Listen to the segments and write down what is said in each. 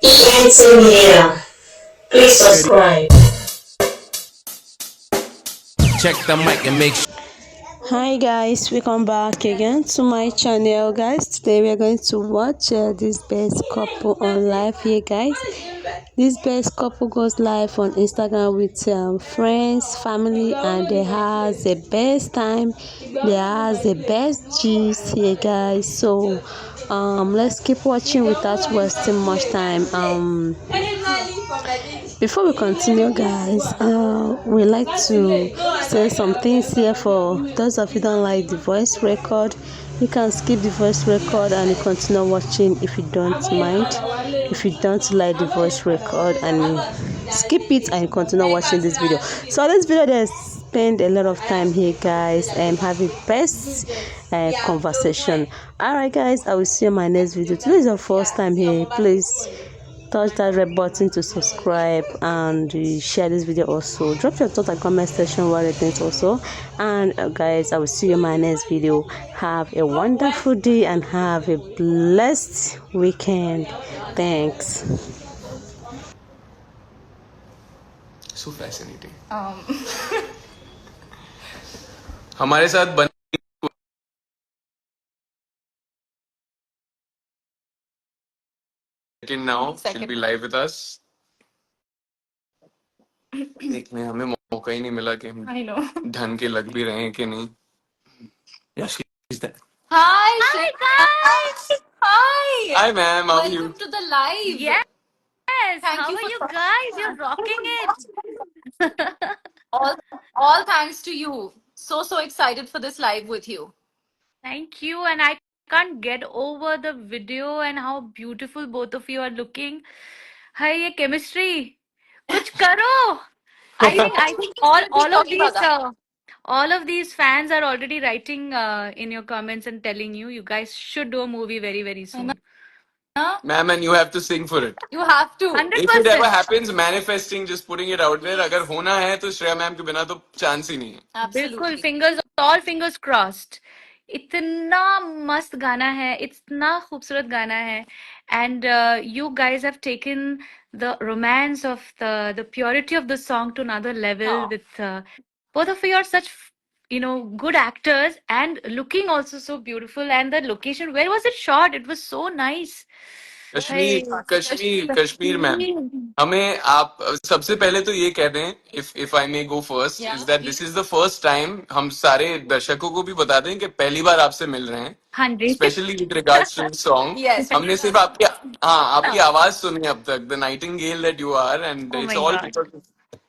ENC Media. Please subscribe. Check the mic and make sure. Hi guys, welcome back again to my channel guys. Today we are going to watch this best couple on live here guys. This best couple goes live on Instagram with friends, family, and they has the best time. They has the best gist here guys. So let's keep watching without wasting much time. Before we continue guys, we like to say some things here. For those of you don't like the voice record, you can skip the voice record and you continue watching if you don't mind. If you don't like the voice record, and you skip it and you continue watching this video. So this video, they spend a lot of time here guys and having best conversation. Alright guys, I will see you in my next video. Today is your first time here, please touch that red button to subscribe and share this video. Also drop your thoughts and comment section what you think also. And guys, I will see you in my next video. Have a wonderful day and have a blessed weekend. Thanks. So fascinating. हमारे साथ बन now she'll be live with us. देखने हमें मौका ही नहीं मिला कि हम ढंग के लग भी रहे हैं कि नहीं. Yeah, she's there. Hi guys! Hi! Hi ma'am, how are you? Welcome to the live. Yes. Thank How you are for you guys? You're rocking it. all thanks to you. So excited for this live with you. Thank you. And I can't get over the video and how beautiful both of you are looking. Hi, ye chemistry. Kuch karo. I think all of these fans are already writing in your comments and telling you guys should do a movie very, very soon. Ma'am, and you have to sing for it. You have to. 100%. If it ever happens, manifesting, just putting it out there. अगर होना है तो Shreya ma'am के बिना तो chance ही नहीं है. बिल्कुल, Absolutely. all fingers crossed. इतना मस्त गाना है, इतना खूबसूरत गाना है, and you guys have taken the romance of the purity of the song to another level. Oh. With both of you are such good actors and looking also so beautiful, and the location, where was it shot? It was so nice. Kashmir ma'am, हमें आप सबसे पहले तो ये कह दें, if I may go first, is that this is the first time हम सारे दर्शकों को भी बता दें कि पहली बार आपसे मिल रहे हैं. हाँ जी. Especially with regards to the song. Yes. हमने सिर्फ आपकी आवाज सुनी अब तक, the nightingale that you are, and Oh it's my all God.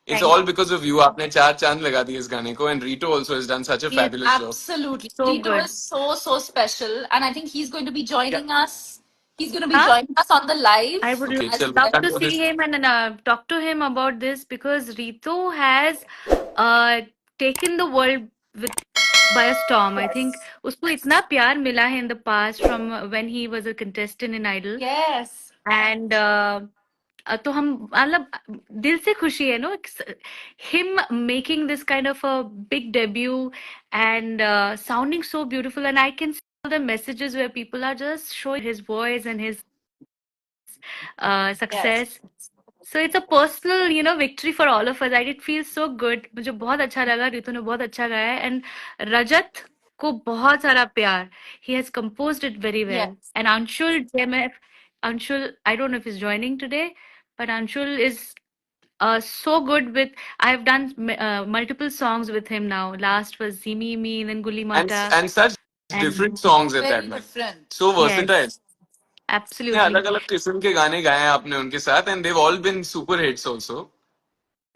it's all because of you. आपने 4 चांद लगा दिए इस गाने को, and Rito also has done such a fabulous job. Absolutely. So Tito good. is so special, and I think he's going to be joining us. He's going to be Huh? joining us on the live. I would Okay, chal, love done to for see this. him and talk to him about this, because Ritu has taken the world by a storm. I think उसको इतना प्यार मिला है in the past from when he was a contestant in Idol. Yes. And तो हम मतलब दिल से खुशी है, no? Him making this kind of a big debut and sounding so beautiful, and I can see all the messages where people are just showing his voice and his success. So it's a personal, victory for all of us. I did feel so good. मुझे बहुत अच्छा लगा. रितु ने बहुत अच्छा गाया है, and रजत को बहुत सारा प्यार. He has composed it very well. Yes. And Anshul JMF, Anshul, I don't know if he's joining today, but Anshul is so good with. I've done multiple songs with him now. Last was Zimi Me, then Guli Mata. And such different songs at Very that time. different. So versatile. Yes, absolutely. अलग अलग किस्म के गाने गाए हैं आपने उनके साथ, and they've all been super hits also.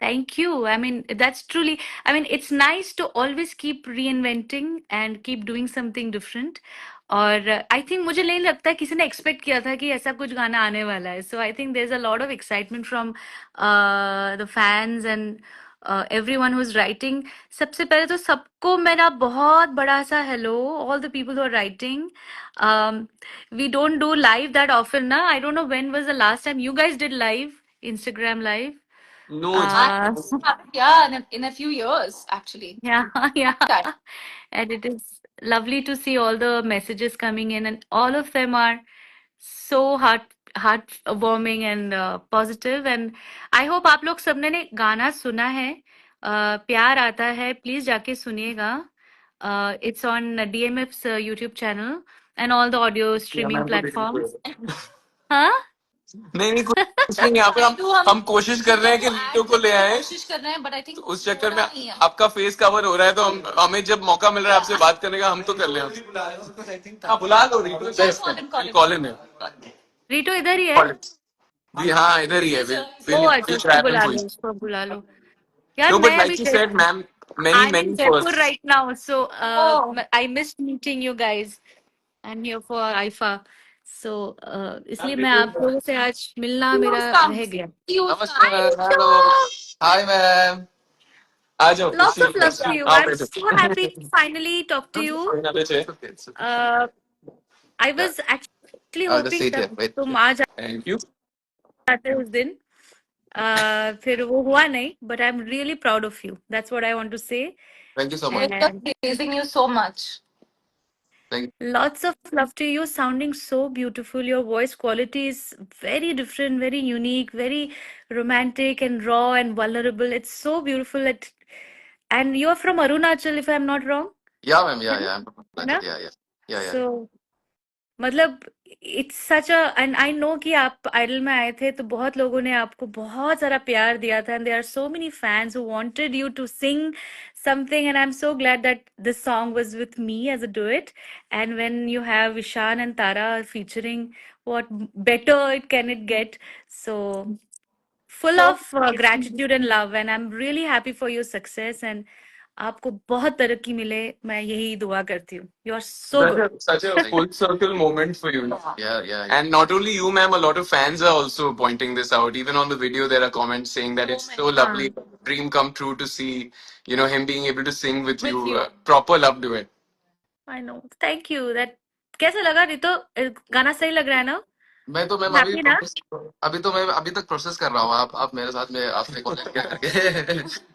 Thank you. I mean, that's truly, it's nice to always keep reinventing and keep doing something different. और I think मुझे नहीं लगता है किसी ने expect किया था कि ऐसा कुछ गाना आने वाला है. So I think there's a lot of excitement from the fans and everyone who's writing. सबसे पहले तो सबको मेरा बहुत बड़ा सा hello, all the people who are writing. We don't do live that often, na? I don't know when was the last time you guys did live, Instagram live. No, it's Yeah, in a few years, actually. Yeah, yeah. That. And it is lovely to see all the messages coming in, and all of them are so heart warming and positive and I hope आप लोग सबने ने गाना सुना है. प्यार आता है, प्लीज जाके सुनिएगा. It's on DMF's YouTube channel and all the audio या स्ट्रीमिंग मैम को देखना प्लेटफॉर्म्स. पड़ेगा। हाँ, नहीं नहीं कुछ नहीं, यहाँ पे हम कोशिश कर रहे हैं कि रीटू को ले आए, कोशिश कर रहे हैं बट आई तो थिंक उस चक्कर में आपका फेस कवर हो रहा है, तो हमें जब मौका मिल रहा है आपसे बात करने का, हम तो कर ले. हाँ बुला लो रीटू, कॉलिन है. रीटो इधर ही है. कॉलिन जी हाँ इधर ही है. ओ अच्छा, उसको बुला लो, उसको बुला लो. यार No, but मैं like अभी she said, ma'am, many I'm in many Jaipur firsts. right now, so Oh. I missed meeting you guys. I'm here for IFA, so इसलिए मैं आप लोगों से आज मिलना मेरा रह गया. Namaskar. Hello. Hi, ma'am. आ जाओ. Lots of love to you. आओ I'm बैठो. so happy to finally talk to you. यहाँ पे छे. I was actually I'll just hoping sit here. that Wait. तुम आ Thank you. जाते उस दिन. फिर वो हुआ नहीं, but I'm really proud of you. That's what I want to say. Thank you so much. We're just praising you so much. Thank you. Lots of love to you. Sounding so beautiful. Your voice quality is very different, very unique, very romantic and raw and vulnerable. It's so beautiful. And you are from Arunachal, if I'm not wrong. Yeah, ma'am. Yeah, है yeah. ना? Yeah. So मतलब it's such a and I know कि आप idol में आए थे तो बहुत लोगों ने आपको बहुत सारा प्यार दिया था and there are so many fans who wanted you to sing something and I'm so glad that this song was with me as a duet and when you have Ishan and Tara featuring, what better it can it get. So full So of gratitude and love and I'm really happy for your success and आपको बहुत तरक्की मिले, मैं यही दुआ करती हूँ. You are so good. Such a full circle moment for you. Yeah. And not only you, ma'am, a lot of fans are also pointing this out. Even on the video, there are comments saying that it's so lovely, dream come true to see, him being able to sing with you. Proper love duet. I know. Thank you. That कैसा लगा रितो? गाना सही लग रहा है ना? मैं तो मैम Happy ना? अभी तक प्रोसेस कर रहा हूँ. आप मेरे साथ में आपने कॉन्टेक्ट किया करके.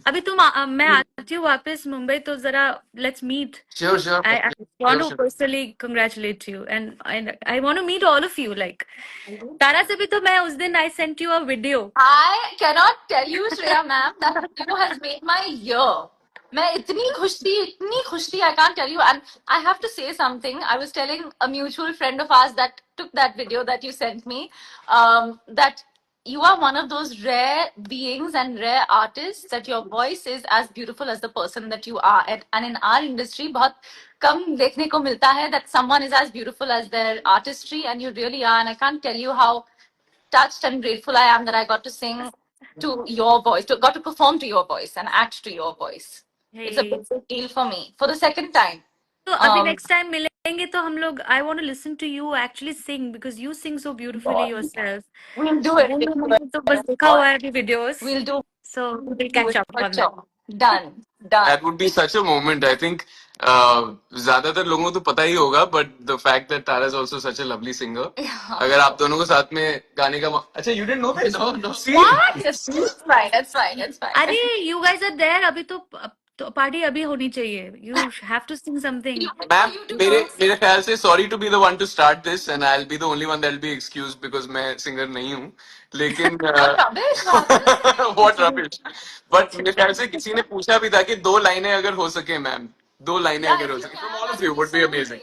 अभी मैं आती हूँ वापस मुंबई तो जरा let's meet. Sure. I want to personally congratulate you and I want to meet all of you. Like तारा से भी तो मैं उस दिन I sent you a video. I cannot tell you, Shreya ma'am, that video has made my year. मैं इतनी खुश थी, I can't tell you. And I have to say something. I was telling a mutual friend of ours that took that video that you sent me, that you are one of those rare beings and rare artists that your voice is as beautiful as the person that you are. And in our industry, बहुत कम देखने को मिलता है that someone is as beautiful as their artistry, and you really are. And I can't tell you how touched and grateful I am that I got to sing to your voice, got to perform to your voice and act to your voice. It's a Hey. big deal for me for the second time. तो अभी next time मिलेंगे तो हम लोग I want to listen to you actually sing because you sing so beautifully yourself. We'll do it. वो मैंने तो बस देखा हुआ है अभी videos. We'll do So we'll catch up on that. Done. That would be such a moment. I think ज्यादातर लोगों को तो पता ही होगा, but the fact that Tara is also such a lovely singer. अगर आप दोनों को साथ में गाने का अच्छा, you didn't know this? No. See? What? That's fine. That's fine. That's fine. अरे you guys are there अभी तो पार्टी अभी होनी चाहिए. You have to sing something. Ma'am मेरे ख्याल से sorry to be the one to start this and I'll be the only one that'll be excused because मैं singer नहीं हूँ. लेकिन what rubbish. But मेरे ख्याल से किसी ने पूछा भी था कि 2 लाइनें अगर हो सके मैम, 2 लाइनें अगर हो सके from all of you would be amazing.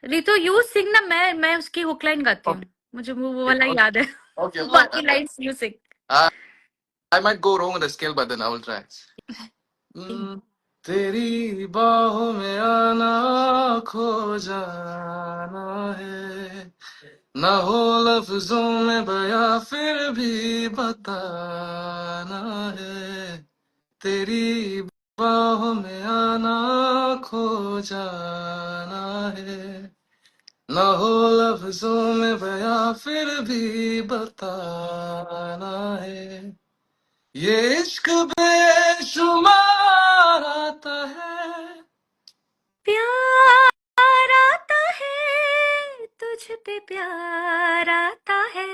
रितो you sing ना, मैं उसकी हुक लाइन गाती हूँ. मुझे वो वाला याद है. Okay. बाकी lines you sing. I might go wrong with the scale, but then I will try. तेरी बाहों में आना खो जाना है, ना हो लफ्जों में बया फिर भी बताना है. तेरी बाहों में आना खो जाना है, ना हो लफ्जों में बया फिर भी बताना है. ये इश्क बेशुमार आता है, प्यार आता है तुझ पे, प्यार आता है,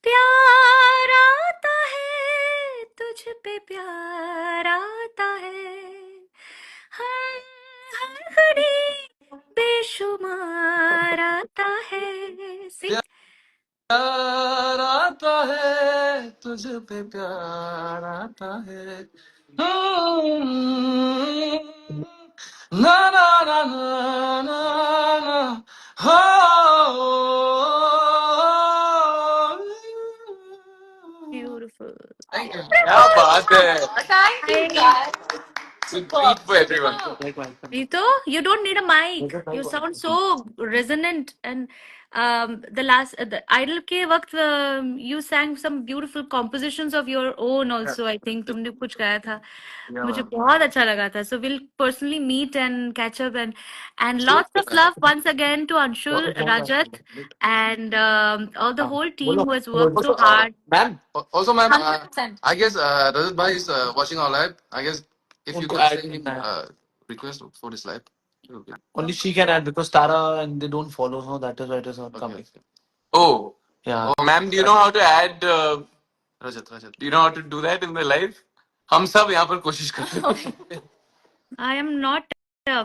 प्यार आता है तुझ पे, प्यार आता है. हर घड़ी बेशुमार आता है. Sing. प्यार आता है तुझ पे प्यार आता है ना ना ना ना ना ना हो Beautiful. Thank you. क्या बात है. Thank you, I guys. It's a treat for everyone. Rito, you don't need a mic. You sound so resonant. And the Idol के वक्त you sang some beautiful compositions of your own also. I think तुमने कुछ गाया था. Yeah, मुझे man. बहुत अच्छा लगा था. So we'll personally meet and catch up and Sure. lots of love once again to Anshul, Rajat, and all the whole team who has worked Also, so hard. ma'am. Also, ma'am. 100%. I guess Rajat Bhai is watching our live. I guess if you could send him request for this live. Okay. Only she can add because Tara and they don't follow her. That is why it is not coming. Oh, Yeah. oh, ma'am. Do you know how to add Rajat? Do you know how to do that in the live? हम सब यहाँ पर कोशिश करते हैं. I am not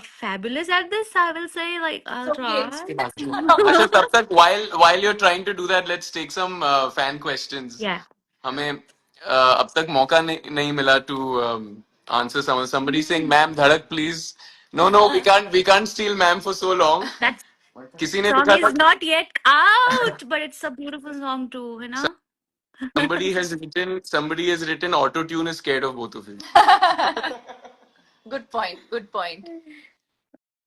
fabulous at this. I will say like I'll Okay. try. अच्छा तब तक while you're trying to do that, let's take some fan questions. Yeah. हमें अब तक मौका नहीं मिला to answer somebody saying ma'am धड़क please. No, we can't steal ma'am for so long. That किसी ने song लिखा is था not yet out, but it's a beautiful song too, you know? somebody has written auto tune is scared of both of you. Good point. Good point.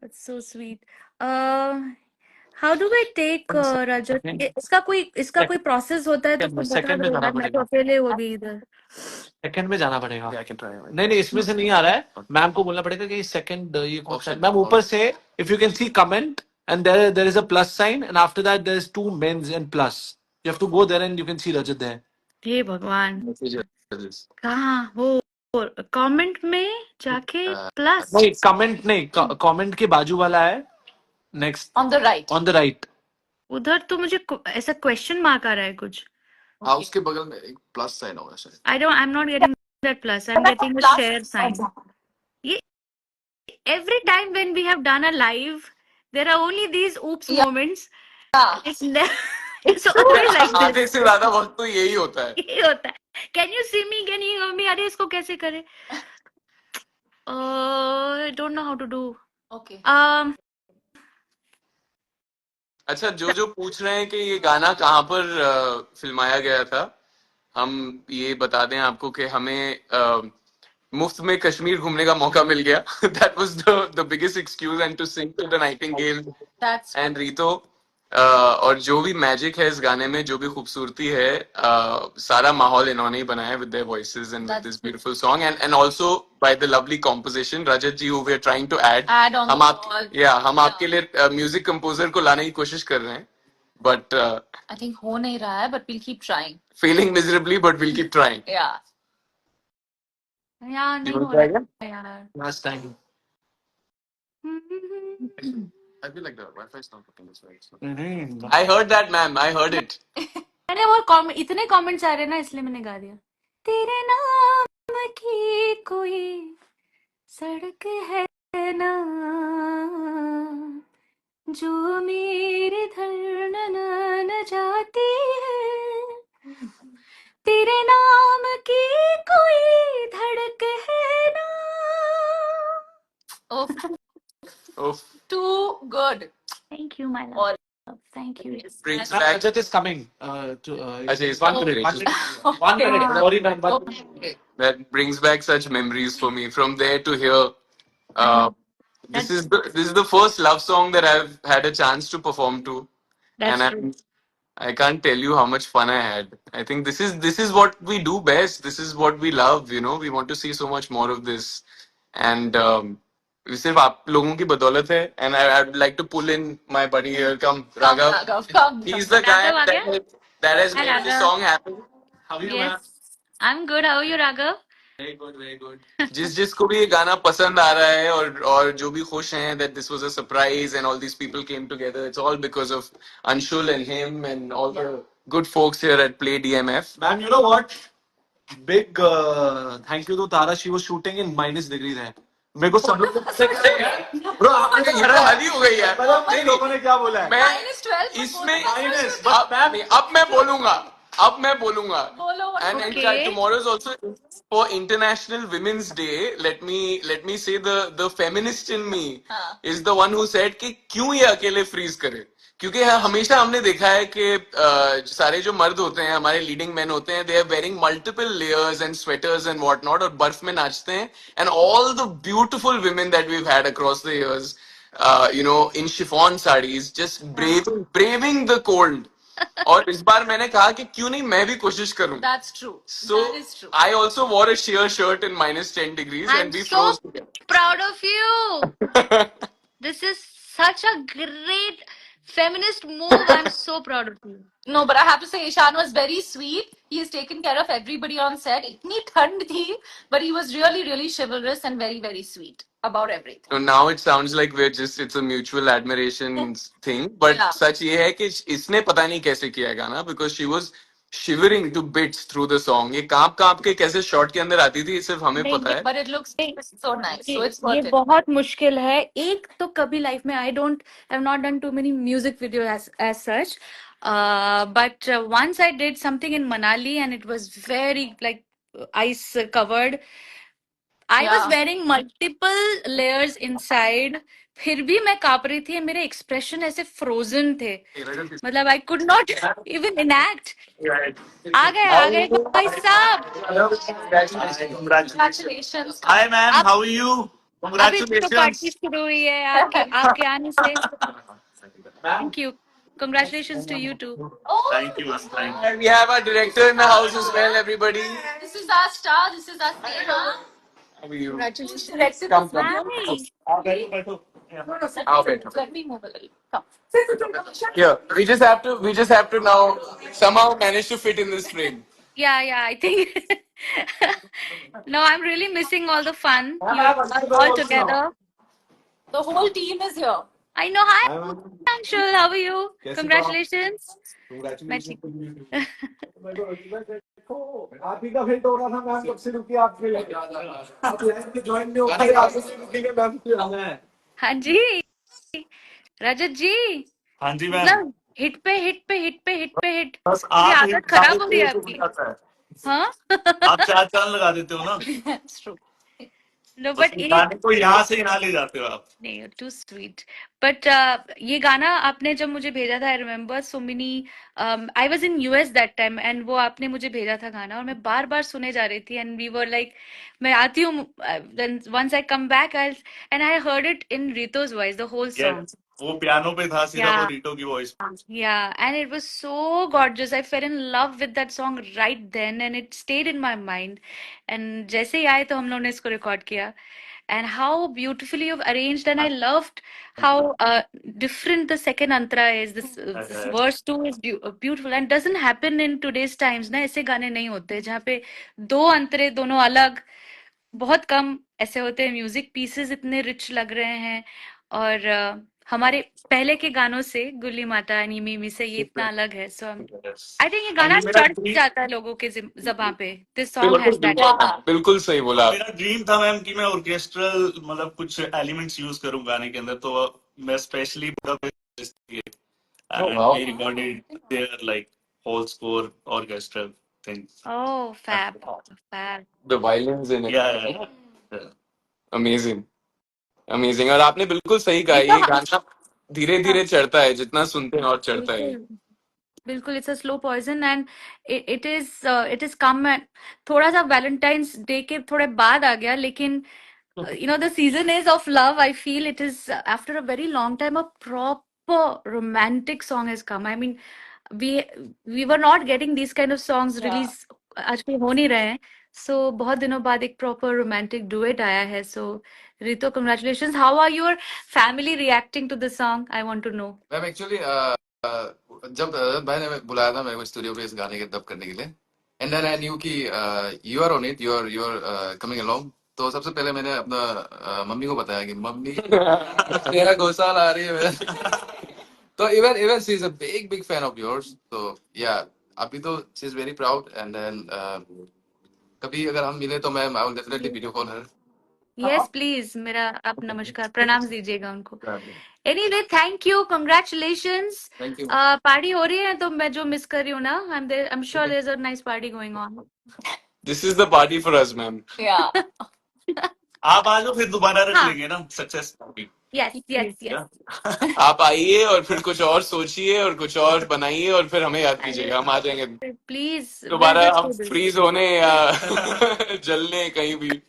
That's so sweet. How do I take Rajat? इसका कोई process होता है तो फिर बता Second में दो जाना यार, मैं तो पड़ेगा. अकेले हो गई इधर. सेकंड में जाना पड़ेगा. Yeah, I can try. नहीं इसमें से नहीं आ रहा है. मैम को बोलना पड़ेगा कि सेकंड ये कौन सा है. मैम ऊपर से if you can see comment and there is a plus sign and after that there is two men's and plus. You have to go there and you can see Rajat there. हे भगवान, Messages. कहाँ हो? Comment में जाके plus. नहीं comment नहीं comment के बाजू वाला है. Next On the right. on the right. उधर तो मुझे ऐसा question mark आ रहा है कुछ. हाँ उसके बगल में एक प्लस साइन होगा शायद. I'm not getting that plus. I'm getting a share sign. Every time when we have done a live, there are only these oops moments. Yeah. It's always like this. आधे से ज्यादा वक्त तो यही होता है. यही होता है. Can you see me? Can you hear me? अरे इसको कैसे करे? I don't know how to do. Okay. अच्छा जो पूछ रहे हैं कि ये गाना कहाँ पर फिल्माया गया था, हम ये बता दें आपको कि हमें मुफ्त में कश्मीर घूमने का मौका मिल गया. That was the biggest excuse and to sing to the Nightingale That's and Rito. और जो भी मैजिक है इस गाने में, जो भी खूबसूरती है, सारा माहौल इन्होंने ही बनाया with their voices and with this beautiful song and also by the lovely composition. Rajat ji, who we are trying to add on हम the आप wall. हम आपके लिए म्यूजिक कंपोजर को लाने की कोशिश कर रहे हैं, but I think हो नहीं रहा है, but we'll keep trying. failing miserably, but we'll keep trying. Yeah. यार नहीं You हो wanna try रहा again? है यार. Last time. I feel like the Wi-Fi is not working this way. Mm-hmm. I heard that, ma'am. I heard it. मैंने वो इतने comments आ रहे हैं ना, इसलिए मैंने गा दिया. तेरे नाम की कोई सड़क है ना जो मेरे धर न जाती है. तेरे नाम की कोई धड़क है ना. Oh, Oh, too good. Thank you, my All- love. Thank you. brings back. Rajat is coming. Ajay is one coming. minute. 1 minute. 1 minute. Sorry, ma'am. Okay. That brings back such memories for me. From there to here, this is the first love song that I've had a chance to perform to, That's and true. I can't tell you how much fun I had. I think this is what we do best. This is what we love. You know, we want to see so much more of this, and सिर्फ आप लोगों की बदौलत है. And I'd like to pull in my buddy here. Come, Raghav. Raghav, come. He's the guy Raghav, आ गया? that has Hi, made this Raghav. song happen. How are you, ma'am? Yes, I'm good. How are you, Raghav? Very good, very good. जिसको भी ये गाना पसंद आ रहा है और जो भी खुश हैं that this was a surprise and all these people came together, it's all because of Anshul and him and all the good folks here at Play DMF. Ma'am, you know what? Big thank you to Tara. She was shooting in -degree there. मेरे को सब लोग को पता है यार bro आपने ये तो हद ही हो गई यार। नहीं लोगों ने क्या बोला है मैं -12 इसमें माइनस अब मैं बोलूंगा, अब मैं बोलूंगा। बोलो what- And Okay. tomorrow is also for International Women's Day. Let me say the feminist in me हाँ. is the one who said कि क्यों ये अकेले फ्रीज करे, क्योंकि हमेशा हमने देखा है कि सारे जो मर्द होते हैं हमारे लीडिंग मैन होते हैं, they are wearing multiple layers and sweaters and what not, और बर्फ में नाचते हैं। And all the beautiful women that we had across the years, in chiffon sarees, just braving the cold. और इस बार मैंने कहा कि क्यों नहीं मैं भी कोशिश करूं। That's true. So That is true. I also wore a sheer shirt in -10 degrees I'm and we so froze together. proud of you. This is such a great feminist move. I'm so proud of you. No, but I have to say, Ishan was very sweet. He has taken care of everybody on set. इतनी ठंड थी, but he was really, really chivalrous and very, very sweet about everything. So now it sounds like it's a mutual admiration thing, but Yeah. सच ये है कि इसने पता नहीं कैसे किया है गाना, because she was shivering to bits through the song. ये कांप के कैसे शॉट के अंदर आती थी सिर्फ हमें नहीं, पता है। But it looks so nice. So it's ये worth it. बहुत मुश्किल है। एक तो कभी लाइफ में I don't have not done too many music videos as such. But once I did something in Manali and it was very like ice covered. I was Yeah. wearing multiple layers inside. फिर भी मैं कांप रही थी। मेरे expression ऐसे frozen थे, मतलब I could not even enact. आ गए भाई साहब। Congratulations. Hi ma'am, अब how are you? अभी तो पार्टी Congratulations. शुरू हुई है आपके आने से। Thank you. Congratulations to you too. Thank you, ma'am. Thank you. And we have our director in the house as well, everybody. This is our star. This is our Seva. How are you? Congratulations. Directed Come, this video. Hi. I'll wait. Let me move a little. Come. Here, we just have to now somehow manage to fit in this frame. Yeah, I think. No, I'm really missing all the fun. You are all together. The whole team is here. I know. Hi, Anshul. How are you? Congratulations. आप ही का hit हो रहा था ma'am, कब से रुकी आपके लिए? आप लाइन पे ज्वाइन नहीं हो पाए, आप से रुकेंगे मैम। हाँ जी, रजत जी। हाँ जी मैम। मतलब हिट पे हिट। बस ये आप आदत खराब हो रही है आपकी। हाँ। आप 4 चांद लगा देते हो ना। That's true. No, but गाने को यहाँ से यहाँ ले जाते हो आप। नहीं, too sweet. But ये गाना आपने जब मुझे भेजा था, I remember so many. I was in US that time and वो आपने मुझे भेजा था गाना और मैं बार बार सुने जा रही थी and we were like, मैं आती हूँ, then once I come back and I heard it in Rito's voice, the whole song. वो पियानो पे था सीधा वो रीटो की voice. Yeah, and it was so gorgeous. I fell in love with that song right then and it stayed in my mind. And जैसे ही आए तो हम लोगों ने इसको रिकॉर्ड किया. And how beautifully you've arranged, and I loved how different the second antara is. This verse 2 is beautiful and doesn't happen in today's times. ना ऐसे गाने नहीं होते जहाँ पे 2 अंतरे दोनों अलग, बहुत कम ऐसे होते हैं। म्यूजिक पीसेस इतने रिच लग रहे हैं और हमारे पहले के गानों से गुल्ली माता नीमी से ये इतना अलग है। सो आई थिंक ये गाना चढ़ जाता है लोगों के ज़बान पे। This song has that. बिल्कुल सही बोला। मेरा ड्रीम था मैम कि मैं ऑर्केस्ट्रल मतलब कुछ एलिमेंट्स यूज करूं गाने के अंदर, तो मैं specially recorded there like whole score orchestral things. Oh fab. The violins in it. Yeah. Amazing. और आपने बिल्कुल सही कहा, ये गाना धीरे धीरे चढ़ता है, जितना सुनते हैं और चढ़ता है। बिल्कुल, it's a slow poison and it is come थोड़ा सा वैलेंटाइंस डे के थोड़े बाद आ गया, लेकिन you know the season is of love. I feel it is after a very long time a proper romantic song has come. I mean we were not getting these kind of songs release आजकल हो नहीं रहे हैं, so बहुत दिनों बाद एक proper romantic duet आया है. So Rito, congratulations. How are your family reacting to the song? I want to know. Ma'am actually जब भाई ने बुलाया था मेरे को स्टूडियो पे इस गाने के डब करने के लिए, एंड देन आई न्यू कि you are on it, you are coming along, तो सबसे पहले मैंने अपना मम्मी को बताया कि मम्मी तेरा घोसाल आ रही है। तो even she is a big fan of yours, तो या अभी तो she is very proud, and then कभी अगर हम मिले तो ma'am I will definitely video call her, yes please मेरा आप नमस्कार प्रणाम दीजिएगा उनको. Anyway thank you congratulations. Thank you. Party हो रही है तो मैं जो मिस कर रही हूँ ना I am sure there is a nice party going on. This is the party for us, ma'am. Yeah. आप आ जाओ फिर दोबारा रख हाँ. लेंगे ना success party. Yes yes yes. आप आइए और फिर कुछ और सोचिए और कुछ और बनाइए और फिर हमें याद कीजिएगा, हम आ जाएंगे प्लीज दोबारा. हम फ्रीज होने या जलने कहीं भी.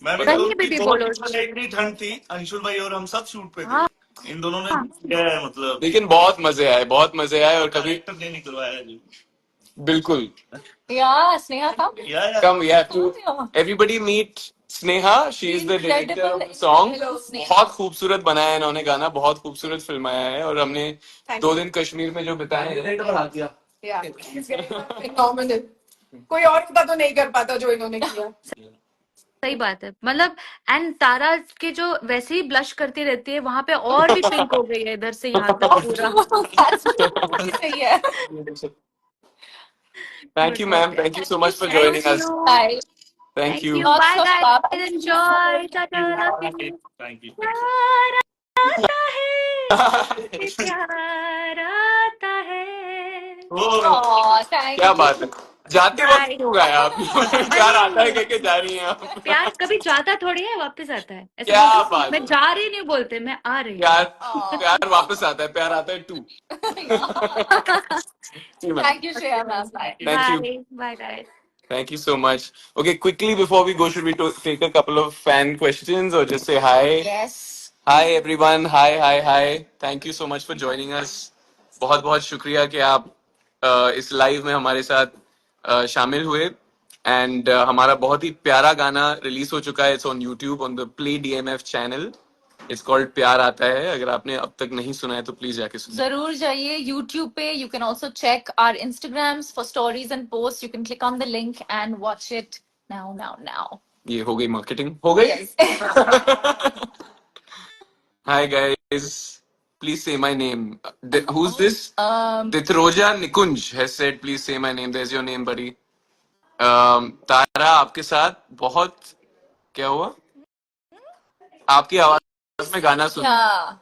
मैं भी कहीं पे भी बोलो. इतनी ठंड थी, अंशुल भाई और हम सब शूट पे थे. हाँ. इन दोनों ने किया है मतलब. लेकिन बहुत मजे आए, बहुत मजे आए. और कभी डायरेक्टर ने निकलवाया जी. बिल्कुल. Yeah, Sneha, come. या Come, we have to everybody meet Sneha. She is the director of the song. Hello, Sneha. बहुत खूबसूरत बनाया है इन्होंने गाना, बहुत खूबसूरत फिल्माया है. और हमने 2 दिन कश्मीर में जो बिताए हैं. Yeah, he's getting phenomenal. कोई और होता तो नहीं कर पाता जो इन्होंने किया. सही बात है. मतलब एंड तारा के जो वैसे ही ब्लश करती रहती है वहां पे और भी पिंक हो गई है इधर से यहाँ तक पूरा. That's सही है. Thank you, ma'am. Thank you so much for joining us. Bye. Thank you. Bye Lots of guys. love. Enjoy. Ta-ta. Thank you. प्यार आता है. प्यार आता है. Aw, thank क्या you. बात है. जाते वक्त क्यों गाया आप? प्यार आता है कह के जा रही हैं आप. प्यार कभी जाता थोड़ी है वापस आता है. ऐसे क्या बोलते हैं, बात मैं है. जा रही नहीं बोलते मैं आ रही हूँ. प्यार वापस आता है. प्यार आता है 2. Thank you, Shreya, ma'am. Bye. Thank you. Bye guys. Thank you so much. Okay, quickly before we go, should we take a couple of fan questions or just say hi? Yes. Hi everyone. Hi. Thank you so much for joining us. बहुत बहुत शुक्रिया कि आप इस live में हमारे साथ शामिल हुए. एंड हमारा बहुत ही प्यारा गाना रिलीज हो चुका है. It's on YouTube on the play DMF channel. It's called प्यार आता है. अगर आपने अब तक नहीं सुना है तो प्लीज जाके सुनिए. जरूर जाइए YouTube पे. You can also check our Instagrams for stories and posts. You can click on the link and watch it now. ये हो गई मार्केटिंग. हो गई. Hi guys. Please say my name. Who's this? Ditroja Nikunj has said, please say my name. There's your name, buddy. तारा आपके साथ बहुत क्या हुआ? आपकी आवाज में गाना सुन. Yeah.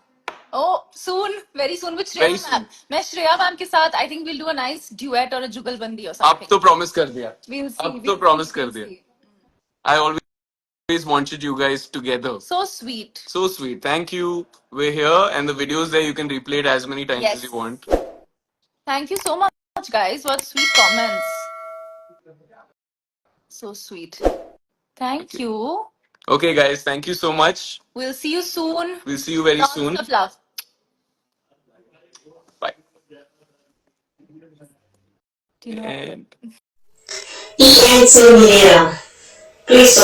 Oh, soon, very soon with Very Shreya soon. ma'am. मैं Shreya ma'am के साथ I think we'll do a nice duet or a जुगलबंदी or अब something. तो प्रॉमिस कर दिया. We'll see. अब तो प्रॉमिस कर दिया. I always wanted you guys together. So sweet. So sweet. Thank you. We're here and the video's there. You can replay it as many times Yes. as you want. Thank you so much, guys. What sweet comments. So sweet. Thank you. Okay, guys. Thank you so much. We'll see you soon. We'll see you very Lots soon. of love. Bye. Do you know? And ENC Media. Please